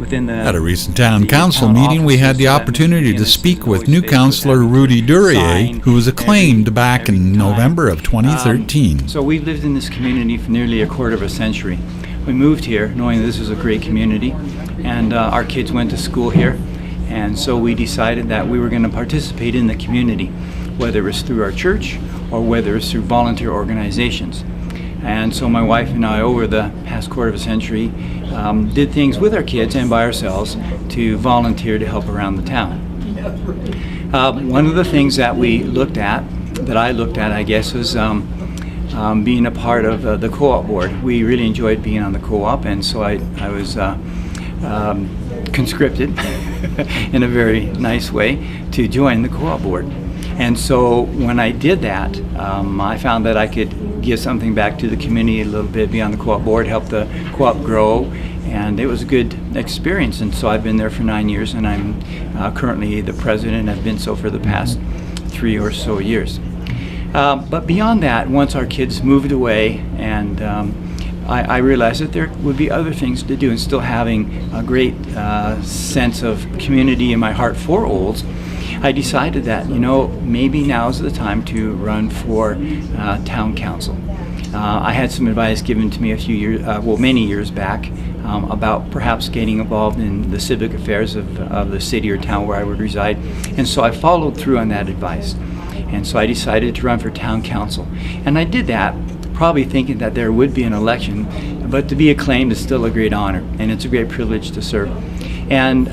within the... At a recent town council meeting, we had the opportunity to speak with new councillor Rudy Durieux, who was acclaimed back in November of 2013. So we've lived in this community for nearly a quarter of a century. We moved here knowing this was a great community, and our kids went to school here, and so we decided that we were going to participate in the community, whether it was through our church or whether it was through volunteer organizations. And so my wife and I, over the past quarter of a century, did things with our kids and by ourselves to volunteer to help around the town. One of the things that we looked at, that I looked at, I guess, was being a part of the co-op board. We really enjoyed being on the co-op, and so I was conscripted in a very nice way to join the co-op board. And so when I did that, I found that I could give something back to the community a little bit, be on the co-op board, help the co-op grow, and it was a good experience. And so I've been there for 9 years, and I'm currently the president. I've been so for the past 3 or so years. But beyond that, once our kids moved away, and I realized that there would be other things to do, and still having a great sense of community in my heart for Olds, I decided that, maybe now's the time to run for town council. I had some advice given to me many years back, about perhaps getting involved in the civic affairs of the city or town where I would reside, and so I followed through on that advice. And so I decided to run for town council. And I did that probably thinking that there would be an election, but to be acclaimed is still a great honor, and it's a great privilege to serve. And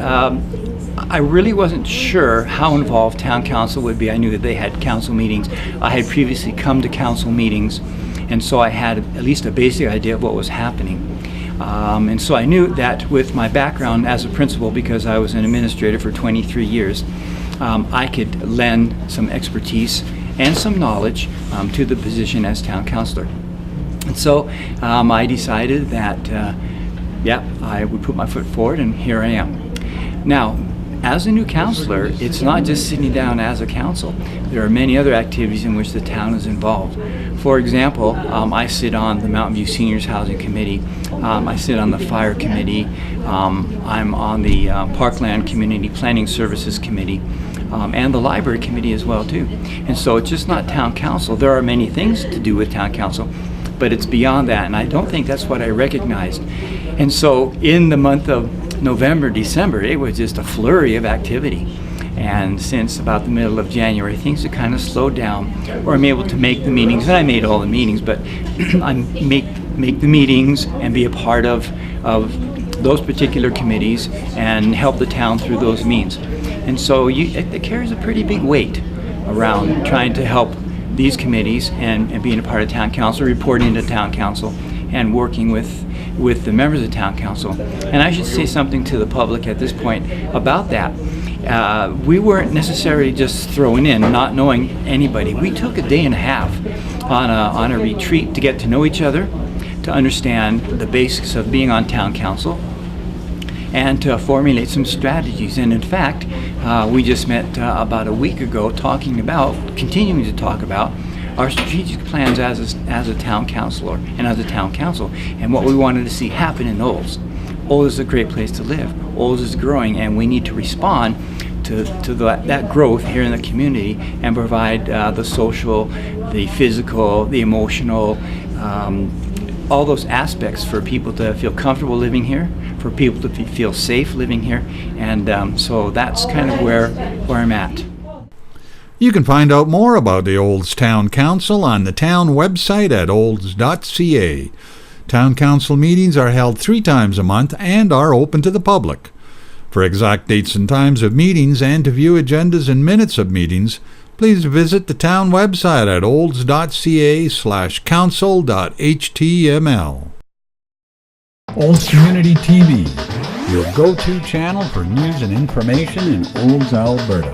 I really wasn't sure how involved town council would be. I knew that they had council meetings. I had previously come to council meetings, and so I had at least a basic idea of what was happening. And so I knew that with my background as a principal, because I was an administrator for 23 years, I could lend some expertise and some knowledge to the position as town councillor. And so I decided that, I would put my foot forward, and here I am. Now, as a new councillor, it's not just sitting down as a council. There are many other activities in which the town is involved. For example, I sit on the Mountain View Seniors Housing Committee. I sit on the Fire Committee. I'm on the Parkland Community Planning Services Committee, and the Library Committee as well too. And so it's just not town council. There are many things to do with town council, but it's beyond that, and I don't think that's what I recognized. And so in the month of November, December, it was just a flurry of activity. And since about the middle of January, things have kind of slowed down, where I'm able to make the meetings, and I made all the meetings, but I make the meetings and be a part of those particular committees and help the town through those means. And so it carries a pretty big weight around trying to help these committees and being a part of town council, reporting to town council, and working with the members of town council. And I should say something to the public at this point about that. We weren't necessarily just thrown in, not knowing anybody. We took a day and a half on a retreat to get to know each other, to understand the basics of being on town council, and to formulate some strategies. And in fact, we just met about a week ago continuing to talk about our strategic plans as a town councilor and as a town council, and what we wanted to see happen in Olds. Olds is a great place to live. Olds is growing, and we need to respond to that growth here in the community and provide the social, the physical, the emotional, all those aspects for people to feel comfortable living here, for people to feel safe living here, and so that's kind of where I'm at. You can find out more about the Olds Town Council on the town website at olds.ca. Town Council meetings are held 3 times a month and are open to the public. For exact dates and times of meetings and to view agendas and minutes of meetings, please visit the town website at olds.ca/council.html. Olds Community TV, your go-to channel for news and information in Olds, Alberta.